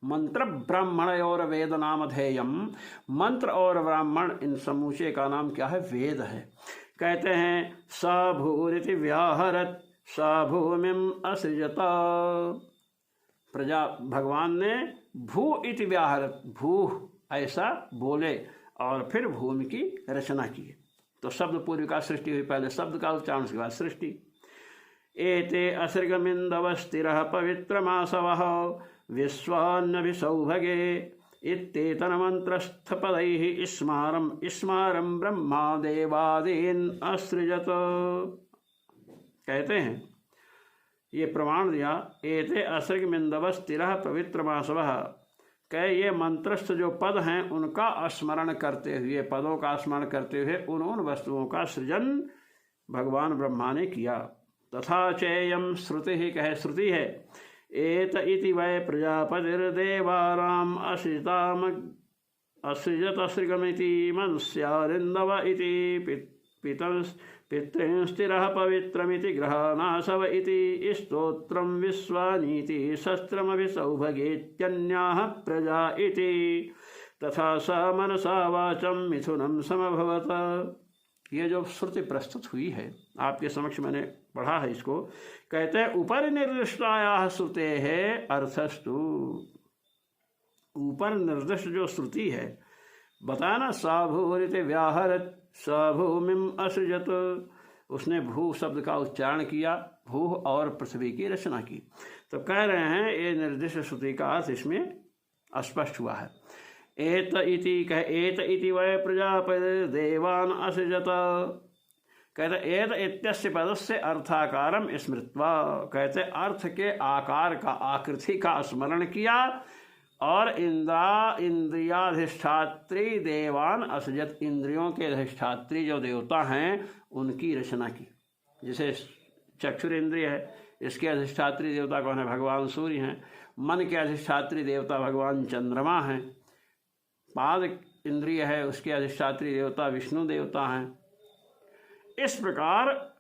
मंत्र ब्राह्मण और वेद नाम ध्येयम, मंत्र और ब्राह्मण इन समूचे का नाम क्या है? वेद है। कहते हैं स भूरिति व्याहरत स भूमिम असृजत, प्रजा भगवान ने भू इति व्याहरत, भू ऐसा बोले और फिर भूमि की रचना की। तो शब्द पूर्विका सृष्टि हुई, पहले शब्द का उच्चारण उसके बाद सृष्टि। एते असृगमिन्दवस्तिरः पवित्रमासवः विश्वान्नभिसौभगे इत्येतन्मन्त्रस्थपदैः स्मारं ब्रह्मा देवादीन् असृजत। कहते हैं ये प्रमाण दिया, एते असृगमिन्दवस्तिरः पवित्रमासवः, कह ये मंत्रस्थ जो पद हैं उनका स्मरण करते हुए, पदों का स्मरण करते हुए उन वस्तुओं का सृजन भगवान ब्रह्मा ने किया। तथा चेयम श्रुति ही, कहे श्रुति है, एत इति वै प्रजापतिर्देवानाम असृजत सृगमिति मनुष्यारिन्दव इति पितृंस्थिरः पवित्रमिति ग्रहणासव इति स्तोत्रं विश्वानीति शस्त्रमभिसौभगेत्यन्याः प्रजा इति तथा स मनसा वाचं मिथुनं समभवत। ये जो श्रुति प्रस्तुत हुई है आपके समक्ष मैंने पढ़ा है, इसको कहते हैं ऊपर निर्दिष्टायाः श्रुतेः अर्थस्तु, ऊपर निर्दिष्ट जो श्रुति है बताना, सा भूरिति व्याहरत स भूमिम असृजत, उसने भू शब्द का उच्चारण किया, भू और पृथ्वी की रचना की। तो कह रहे हैं ये निर्दिष्ट श्रुति का अर्थ इसमें स्पष्ट हुआ है। एत इति, कह एत इति वै प्रजापति देवान असृजत, कहते एत इत्यस्य पदस्य अर्थाकारम स्मृत्वा, कहते अर्थ के आकार का, आकृति का स्मरण किया और इंद्रियाधिष्ठात्री देवान असृजत, इंद्रियों के अधिष्ठात्री जो देवता हैं उनकी रचना की। जैसे चक्षुर इंद्रिय है, इसके अधिष्ठात्री देवता कौन है? भगवान सूर्य हैं। मन के अधिष्ठात्री देवता भगवान चंद्रमा हैं। पाद इंद्रिय है, उसके अधिष्ठात्री देवता विष्णु देवता हैं। इस प्रकार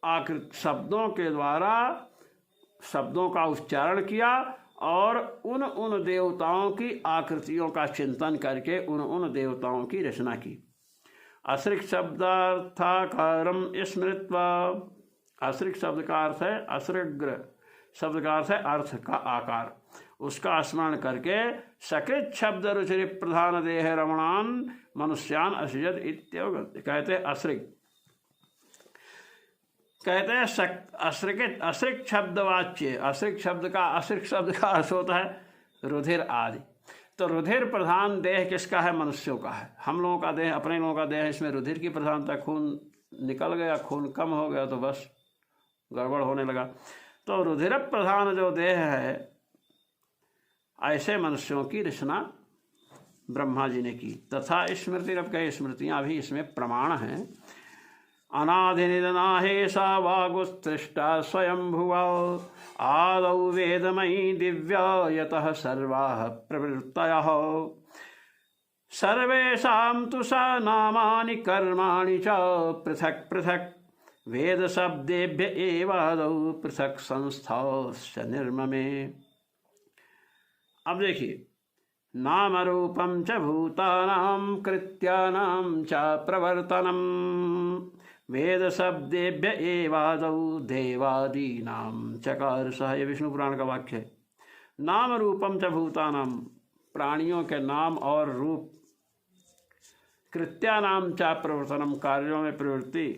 आकृत शब्दों के द्वारा शब्दों का उच्चारण किया और उन देवताओं की आकृतियों का चिंतन करके उन देवताओं की रचना की। असृग शब्दार्थाकारम स्मृत्वा, असृग शब्द का अर्थ है, असृग्र शब्द का अर्थ है अर्थ का आकार, उसका स्मरण करके सकृत शब्द रुचि प्रधान देह रमणान मनुष्यान असृजत इत्योगत, कहते असृग, कहते हैं असृग शब्द वाच्य, असृग शब्द का अर्थ होता है रुधिर आदि। तो रुधिर प्रधान देह किसका है? मनुष्यों का है। हम लोगों का देह, अपने लोगों का देह, इसमें रुधिर की प्रधानता, खून निकल गया, खून कम हो गया तो बस गड़बड़ होने लगा। तो रुधिर प्रधान जो देह है, ऐसे मनुष्यों की रचना ब्रह्मा जी ने की। तथा स्मृति, अब कई स्मृतियाँ भी इसमें प्रमाण हैं। अनादिनिधना हेषा वागुत्सृष्टा स्वयंभुवा आदौ वेदमयी दिव्या यतः सर्वाः प्रवृत्तयः सर्वेषां तु सा नामानि कर्माणि च पृथक् पृथक् वेद शब्देभ्य एवादौ पृथक् संस्थाश्च निर्ममे। अब देखिए, नाम रूपम च भूतानां कृत्यानां च प्रवर्तनम वेद शब्देभ्य एवादौ देवादीनां चकार सह। ये विष्णु पुराण का वाक्य है। नाम रूपम च भूतानां, प्राणियों के नाम और रूप, कृत्यानां च प्रवर्तनम, कार्यों में प्रवृत्ति,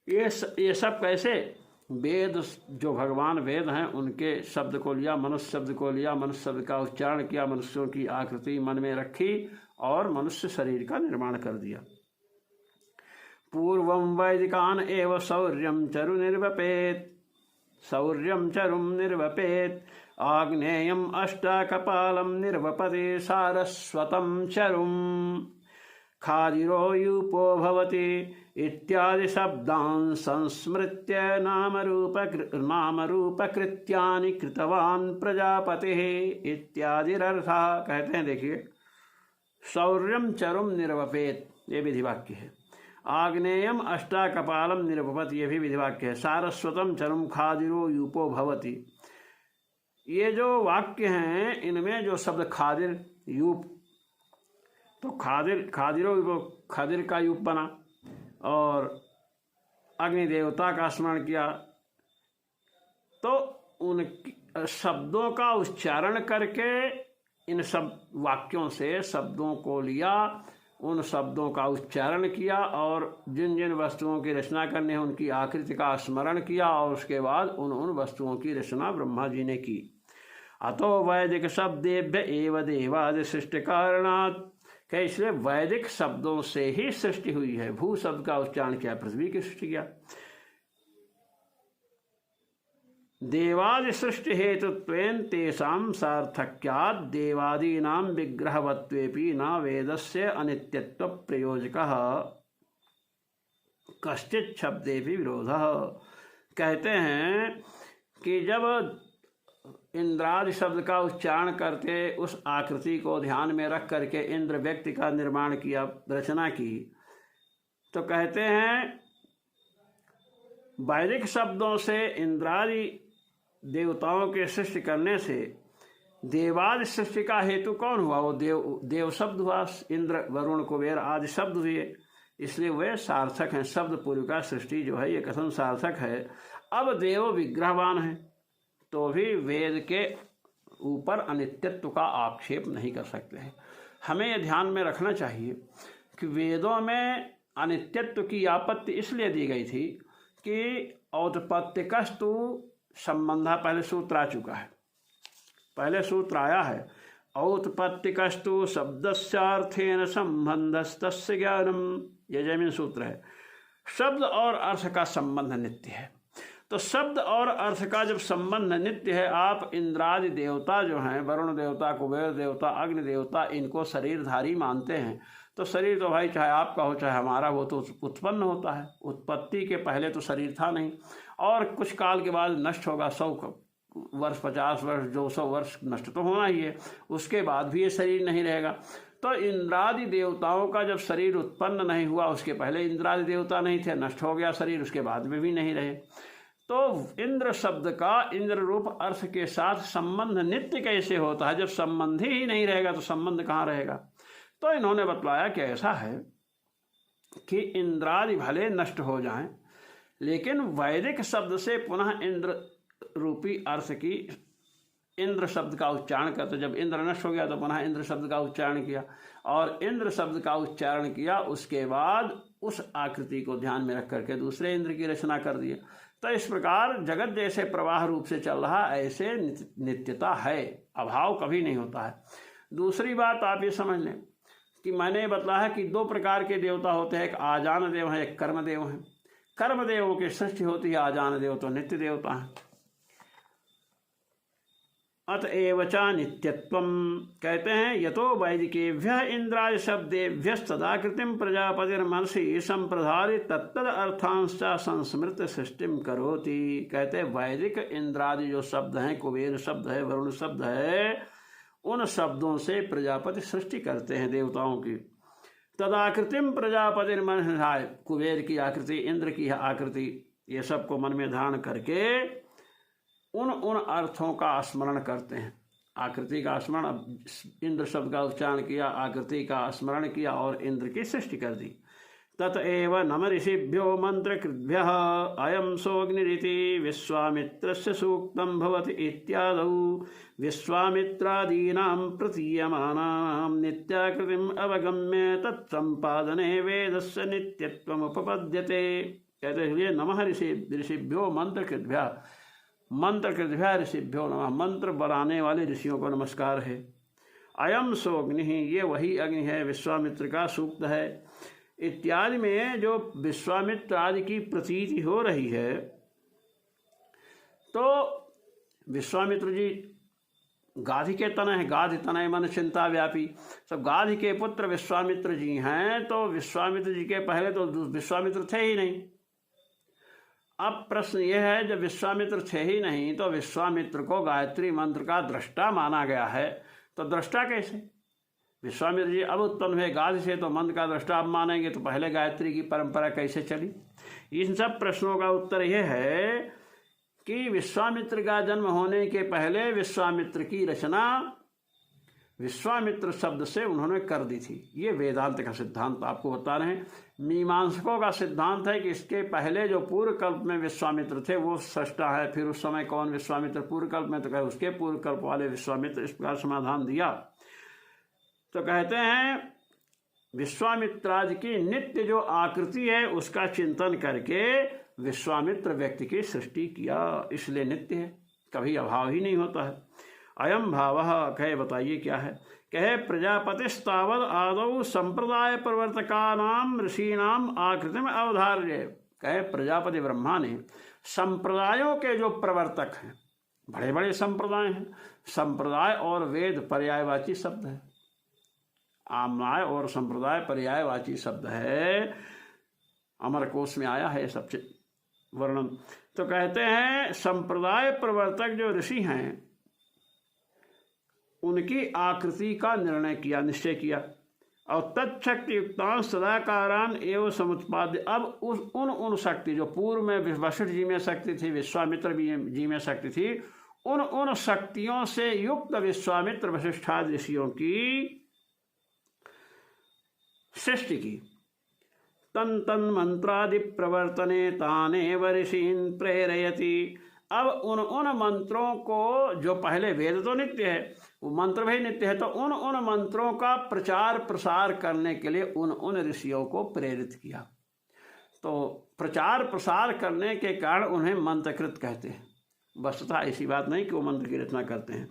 ये सब कैसे? वेद, जो भगवान वेद हैं उनके शब्द को लिया, मनुष्य शब्द को लिया, मनुष्य शब्द का उच्चारण किया, मनुष्यों की आकृति मन में रखी और मनुष्य शरीर का निर्माण कर दिया। पूर्वं वैदिकान एव शौर्यं चरु निर्वपेत, शौर्यं चरुम निर्वपेत आग्नेयम अष्टाकपालम निर्वपते सारस्वतं चरुम खादिरो यूपो भवति इत्यादि शब्दान् संस्मृत्य नामरूपकृत्यानि कृतवान् प्रजापतिः इत्यादिरर्थः। कहते हैं, देखिए, शौर्यम चरुम निर्वपेत, ये विधिवाक्य है। आग्नेयम अष्टाकपालम निर्वपत, ये भी विधिवाक्य है। सारस्वतम चरुम खादिरो यूपो भवति, ये जो वाक्य हैं इनमें जो शब्द खादिर, यूप, तो खादिरो यूपो, खादिर का यूप बना और अग्नि देवता का स्मरण किया, तो उन शब्दों का उच्चारण करके इन सब वाक्यों से शब्दों को लिया, उन शब्दों का उच्चारण किया और जिन जिन वस्तुओं की रचना करनी है उनकी आकृति का स्मरण किया और उसके बाद उन वस्तुओं की रचना ब्रह्मा जी ने की। अतो वैदिक शब्देभ्य एव देवादि सृष्टि कारणात्, इसलिए वैदिक शब्दों से ही सृष्टि हुई है। भू शब्द का उच्चारण किया, पृथ्वी की सृष्टि किया। देवादि सृष्टि हेतुत्वेन तेषां सार्थक्यात् देवादीनां विग्रहवत्वेपि न वेदस्य अनित्यत्व प्रयोजकः कश्चित् शब्देपि विरोधः। कहते हैं कि जब इंद्रादि शब्द का उच्चारण करके उस आकृति को ध्यान में रख करके इंद्र व्यक्ति का निर्माण किया, रचना की, तो कहते हैं वैदिक शब्दों से इंद्रादि देवताओं के सृष्टि करने से देवादि सृष्टि का हेतु कौन हुआ? वो देव शब्द हुआ। इंद्र, वरुण, कुबेर आदि शब्द हुए, इसलिए वे सार्थक हैं। शब्द पूर्व का सृष्टि जो है ये कथन सार्थक है। अब देव विग्रहवान है तो भी वेद के ऊपर अनित्यत्व का आक्षेप नहीं कर सकते हैं। हमें यह ध्यान में रखना चाहिए कि वेदों में अनित्यत्व की आपत्ति इसलिए दी गई थी कि औत्पत्तिकस्तु संबंध, पहले सूत्र आ चुका है, पहले सूत्र आया है, औत्पत्तिकस्तु शब्दस्यार्थेन संबंधस्तस्य ज्ञानम, ये जैमिन सूत्र है। शब्द और अर्थ का संबंध नित्य है। तो शब्द और अर्थ का जब संबंध नित्य है, आप इंद्रादि देवता जो हैं, वरुण देवता, कुबेर देवता, अग्नि देवता, इनको शरीरधारी मानते हैं, तो शरीर तो भाई चाहे आपका हो चाहे हमारा, वो तो उत्पन्न होता है। उत्पत्ति के पहले तो शरीर था नहीं और कुछ काल के बाद नष्ट होगा। 100 वर्ष, 50 वर्ष, 200 वर्ष नष्ट तो होना ही है, उसके बाद भी ये शरीर नहीं रहेगा। तो इंद्रादि देवताओं का जब शरीर उत्पन्न नहीं हुआ, उसके पहले इंद्रादि देवता नहीं थे, नष्ट हो गया शरीर, उसके बाद में भी नहीं रहे। तो इंद्र शब्द का इंद्र रूप अर्थ के साथ संबंध नित्य कैसे होता है? जब संबंध ही नहीं रहेगा तो संबंध कहाँ रहेगा? तो इन्होंने बतलाया कि ऐसा है कि इंद्रादि भले नष्ट हो जाएं, लेकिन वैदिक शब्द से पुनः इंद्र रूपी अर्थ की, इंद्र शब्द का उच्चारण करते, जब इंद्र नष्ट हो गया तो पुनः इंद्र शब्द का उच्चारण किया और इंद्र शब्द का उच्चारण किया, उसके बाद उस आकृति को ध्यान में रख करके दूसरे इंद्र की रचना कर दिया। तो इस प्रकार जगत जैसे प्रवाह रूप से चल रहा, ऐसे नित्यता है, अभाव कभी नहीं होता है। दूसरी बात आप ये समझ लें कि मैंने बतलाया है कि 2 प्रकार के देवता होते हैं, एक आजान देव है, एक कर्मदेव है। कर्मदेवों की सृष्टि होती है, आजान देव तो नित्य देवता है। अतएव च नित्यत्वम। कहते हैं यतो वैदिकेभ्यः इंद्रादि शब्देभ्यस्तदाकृतिं प्रजापतिर्मनसि संप्रधारि तत्तद अर्थांश्च संस्मृत सृष्टिम करोति। कहते हैं वैदिक इंद्रादि जो शब्द हैं, कुबेर शब्द है, वरुण शब्द है, उन शब्दों से प्रजापति सृष्टि करते हैं देवताओं की। तदाकृतिम प्रजापतिर्मनसि, कुबेर की आकृति, इंद्र की आकृति, ये सबको मन में धारण करके उन अर्थों का स्मरण करते हैं। आकृति का स्मरण, इंद्र शब्द का उच्चारण किया, आकृति का स्मरण किया और इंद्र की सृष्टि कर दी। ततएव नम ऋषिभ्यो मंत्रकृद्भ्यः अयं सोऽग्निरिति विश्वामित्रस्य सूक्तं भवति इत्यादौ विश्वामित्रादीनां प्रतीयमानानां नित्याकृतिम् अवगम्य तत्सम्पादने वेदस्य नित्यत्वमुपपद्यते। कहते हैं नमः ऋषिभ्यो मंत्रकृद्भ्यः, मंत्रकृद्भ्यः ऋषिभ्यो नमः, मंत्र बनाने वाले ऋषियों को नमस्कार है। अयम सोऽग्नि, ये वही अग्नि है, विश्वामित्र का सूक्त है। इत्यादि में जो विश्वामित्र आदि की प्रतीति हो रही है, तो विश्वामित्र जी गाधि के तनय है, गाधि तनय मन चिंता व्यापी, सब गाधि के पुत्र विश्वामित्र जी हैं। तो विश्वामित्र जी के पहले तो विश्वामित्र थे ही नहीं। अब प्रश्न यह है, जब विश्वामित्र थे ही नहीं तो विश्वामित्र को गायत्री मंत्र का दृष्टा माना गया है, तो दृष्टा कैसे? विश्वामित्र जी अब उत्पन्न हुए गाधि से, तो मंत्र का दृष्टा अब मानेंगे तो पहले गायत्री की परंपरा कैसे चली? इन सब प्रश्नों का उत्तर यह है कि विश्वामित्र का जन्म होने के पहले विश्वामित्र की रचना विश्वामित्र शब्द से उन्होंने कर दी थी। ये वेदांत का सिद्धांत आपको बता रहे हैं। मीमांसकों का सिद्धांत है कि इसके पहले जो पूर्व कल्प में विश्वामित्र थे वो सृष्टा है। फिर उस समय कौन विश्वामित्र पूर्व कल्प में, तो कहे उसके पूर्व कल्प वाले विश्वामित्र। इस प्रकार समाधान दिया। तो कहते हैं विश्वामित्रादि की नित्य जो आकृति है उसका चिंतन करके विश्वामित्र व्यक्ति की सृष्टि किया, इसलिए नित्य है, कभी अभाव ही नहीं होता है। अयम भावः, कहे बताइए क्या है? कहे प्रजापतिस्तावद आदौ संप्रदाय प्रवर्तकानाम ऋषीणाम आकृतिम अवधार्य। कहे प्रजापति ब्रह्मा ने संप्रदायों के जो प्रवर्तक हैं, बड़े बड़े संप्रदाय हैं, संप्रदाय और वेद पर्यायवाची शब्द है, आम्नाय और संप्रदाय पर्यायवाची शब्द है, अमरकोश में आया है सब वर्णन। तो कहते हैं संप्रदाय प्रवर्तक जो ऋषि हैं उनकी आकृति का निर्णय किया, निश्चय किया। और तत्शक्ति युक्तान सदाकारान एवं समुत्पाद्य। अब उन शक्ति जो पूर्व में वशिष्ठ जी में शक्ति थी, विश्वामित्र जी में शक्ति थी, उन शक्तियों से युक्त विश्वामित्र वशिष्ठादि ऋषियों की सृष्टि की। तन तन मंत्रादि प्रवर्तने तानेव ऋषीन् प्रेरयति। अब उन मंत्रों को, जो पहले वेद तो नित्य है, वो मंत्र भी नित्य है, तो उन मंत्रों का प्रचार प्रसार करने के लिए उन ऋषियों को प्रेरित किया। तो प्रचार प्रसार करने के कारण उन्हें मंत्रकृत कहते हैं। वस्तुतः ऐसी बात नहीं कि वो मंत्र की रचना करते हैं।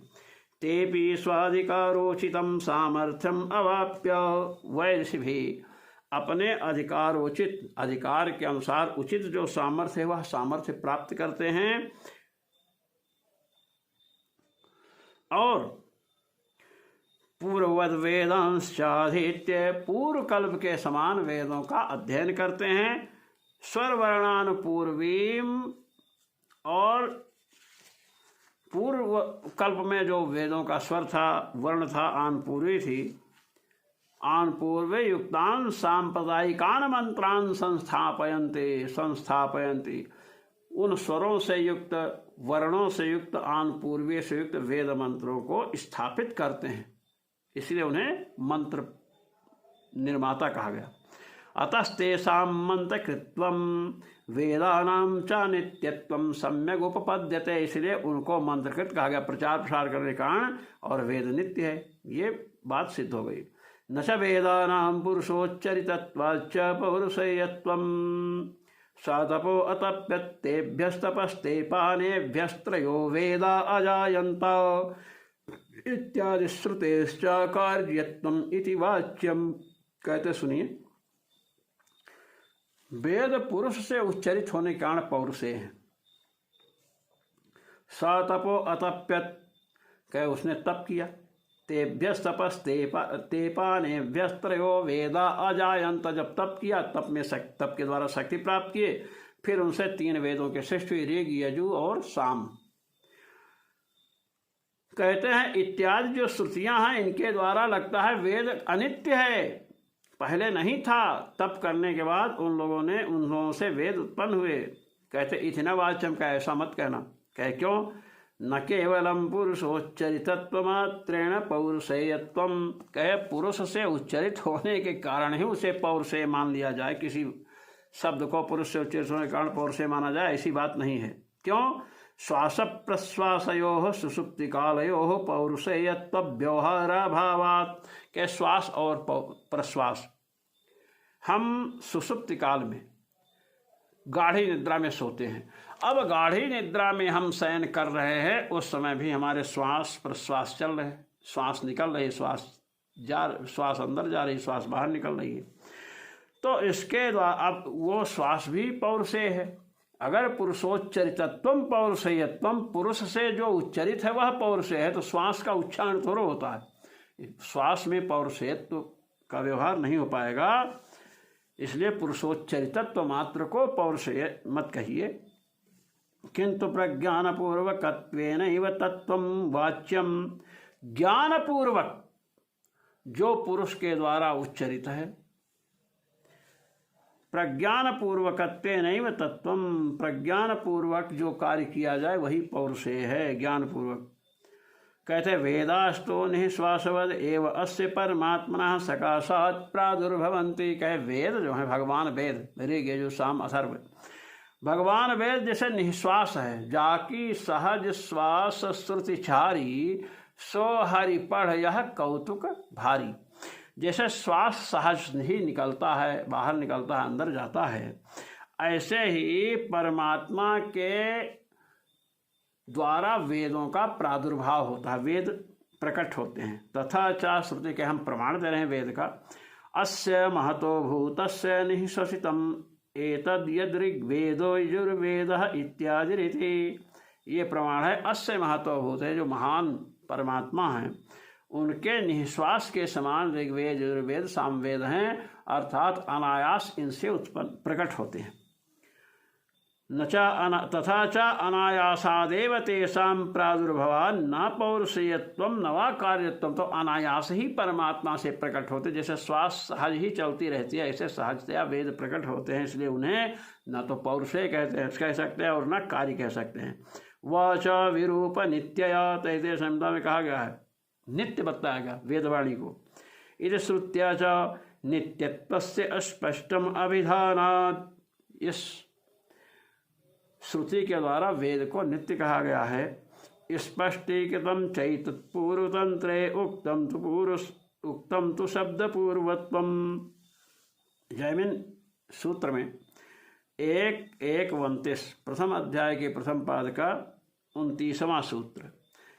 तेपि स्वाधिकारोचितम सामर्थ्यम अवाप्य, वै ऋषि भी अपने अधिकारोचित, अधिकार के अनुसार उचित जो सामर्थ्य है वह सामर्थ्य प्राप्त करते हैं और पूर्ववद वेदांश्चाधीत्य, पूर्व कल्प के समान वेदों का अध्ययन करते हैं। स्वरवर्णानुपूर्वीम, और पूर्व कल्प में जो वेदों का स्वर था, वर्ण था, आनपूर्वी थी, आनपूर्वे युक्तान सांप्रदायिकान मंत्रान संस्थापयन्ति। उन स्वरों से युक्त, वर्णों से युक्त, आनपूर्वी से युक्त वेद मंत्रों को स्थापित करते हैं, इसलिए उन्हें मंत्र निर्माता कहा गया। अतस्तेषां मंत्रकृत्वं वेदानां च नित्यत्वं सम्यक उपपद्यते, इसलिए उनको मंत्रकृत कहा गया, प्रचार प्रसार करने के कारण, और वेद नित्य है, ये बात सिद्ध हो गई। न च वेदानां पुरुषोच्चरितत्वाच्च पौरुषेयत्वं सतपो अतप्यत्तेभ्यस्तपस्ते पानेभ्यस्त्रयो वेदा अजायन्त इत्यादि श्रुतेश्च कार्यत्वम् इति वाच्यम। कहते सुनिए, वेद पुरुष से उच्चरित होने के कारण पौरुषेय हैं। सतपो अतप्यत, कहे उसने तप किया। तेभ्यस्तपस्तेपानेभ्यस्त्रयो वेदा अजायंत, जब तप किया तप के द्वारा शक्ति प्राप्त किए, फिर उनसे 3 वेदों के श्रेष्ठ ऋग यजु और साम। कहते हैं इत्यादि जो श्रुतियां हैं इनके द्वारा लगता है वेद अनित्य है, पहले नहीं था, तप करने के बाद उन लोगों से वेद उत्पन्न हुए। कहते इतना वाच्यम का ऐसा मत कहना। कहे क्यों? न केवलम पुरुषोच्चरितत्व मात्रेण पौरुषेयत्वम, कहे पुरुष से उच्चरित होने के कारण ही उसे पौरुषेय मान लिया जाए, किसी शब्द को पुरुष से उच्चरित होने के कारण पौरुषेय माना जाए, ऐसी बात नहीं है। क्यों? श्वास प्रश्वासयोः सुषुप्ति कालयोः पौरुषेयत्व व्यवहाराभावात्, के श्वास और प्रश्वास, हम सुषुप्ति काल में गाढ़ी निद्रा में सोते हैं। अब गाढ़ी निद्रा में हम शयन कर रहे हैं, उस समय भी हमारे श्वास प्रश्वास चल रहे, श्वास निकल रही, श्वास अंदर जा रही, श्वास बाहर निकल रही है। तो इसके द्वारा अब वो श्वास भी पौरुषेय है। अगर पुरुषोच्चरितत्वम पौरुषेयत्वम, पुरुष से जो उच्चरित है वह पौरुषेय है, तो श्वास का उच्चारण थोड़ा होता है, श्वास में पौरुषेयत्व का व्यवहार नहीं हो पाएगा। इसलिए पुरुषोच्चरितत्व मात्र को पौरुषेय मत कहिए। किंतु प्रज्ञानपूर्वकत्वेनैव तत्त्वं वाच्यम, ज्ञानपूर्वक जो पुरुष के द्वारा उच्चरित है, प्रज्ञानपूर्वकत्वेनैव तत्त्वं, प्रज्ञानपूर्वक जो कार्य किया जाए वही पौरुषेय है, ज्ञानपूर्वक। कहते वेदास्तो निःश्वासवद एव अस्य परमात्मनः सकाशात् प्रादुर्भवन्ति, कहे वेद जो है भगवान वेद, ऋग यजु साम अथर्व, भगवान वेद जैसे निःश्वास है, जाकी सहज श्वास श्रुति छारी, सो हरि पढ़ यह कौतुक भारी। जैसे श्वास सहज ही निकलता है, बाहर निकलता है, अंदर जाता है, ऐसे ही परमात्मा के द्वारा वेदों का प्रादुर्भाव होता है, वेद प्रकट होते हैं। तथा च श्रुति के हम प्रमाण दे रहे हैं वेद का। अस्य महतो भूतस्य निःश्वसितम् एतद् यद् ऋग्वेदो यजुर्वेदः इत्यादि रीति, ये प्रमाण है। अस्य महतो भूत है, जो महान परमात्मा हैं उनके निःश्वास के समान ऋग्वेद यजुर्वेद सामवेद हैं, अर्थात अनायास इनसे उत्पन्न प्रकट होते हैं। तथा च अनायासादेव तेषां प्रादुर्भवान् न पौरुषेयत्वं न वा कार्यत्वं, तो अनायास ही परमात्मा से प्रकट होते, जैसे श्वास सहज ही चलती रहती है, ऐसे सहजतया वेद प्रकट होते हैं। इसलिए उन्हें न तो पौरुषेय कह सकते हैं और न कार्य कह सकते हैं। वाच विरूप नित्यया, तैतृय संहिता में कहा गया है, नित्य बताया गया वेदवाणी को। इति श्रुत्या च नित्यत्वस्य अस्पष्टम अभिधानात्, इस श्रुति के द्वारा वेद को नित्य कहा गया है। स्पष्टीकृतम चैतत्पूर्वतंत्रे उक्तम तु शब्द पूर्वत्वम, जैमिन सूत्र में 1:29 प्रथम अध्याय के प्रथम पाद का 29वां सूत्र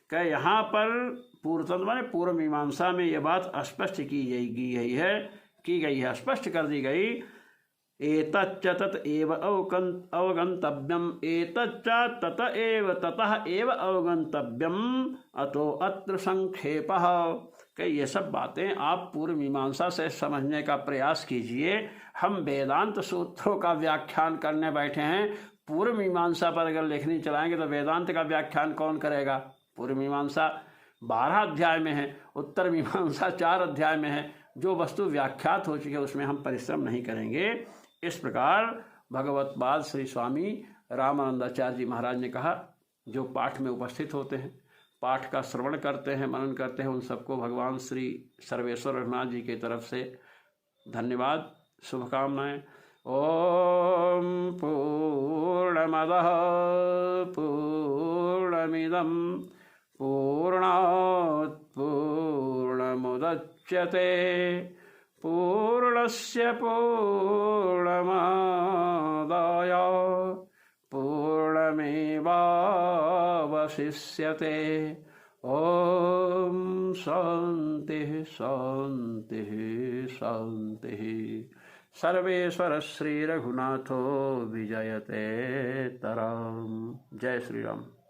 का, यहाँ पर पूर्वतंत्र माने पूर्व मीमांसा में यह बात स्पष्ट की गई है, स्पष्ट कर दी गई। एतच्च तत एव अवगंतव्यम, एतच्च तत एव ततः एव अवगंतव्यम, अतो अत्र संक्षेपः, कि ये सब बातें आप पूर्व मीमांसा से समझने का प्रयास कीजिए। हम वेदांत सूत्रों का व्याख्यान करने बैठे हैं, पूर्व मीमांसा पर अगर लेखनी चलाएंगे तो वेदांत का व्याख्यान कौन करेगा? पूर्व मीमांसा 12 अध्याय में है, उत्तर मीमांसा 4 अध्याय में है, जो वस्तु व्याख्यात हो चुकी है उसमें हम परिश्रम नहीं करेंगे। इस प्रकार भगवतपाद श्री स्वामी रामानंदाचार्य जी महाराज ने कहा, जो पाठ में उपस्थित होते हैं, पाठ का श्रवण करते हैं, मनन करते हैं, उन सबको भगवान श्री सर्वेश्वर रघुनाथ जी की तरफ से धन्यवाद, शुभकामनाएं। ओम पूर्णमदः पूर्णमिदं पूर्णात् पूर्णमुदच्यते पूर्णस्य पूर्णमादाय पूर्णमेवावशिष्यते। ओम शांतिः शांतिः शांतिः। सर्वेश्वर श्री रघुनाथो विजयते तरम। जय श्री राम।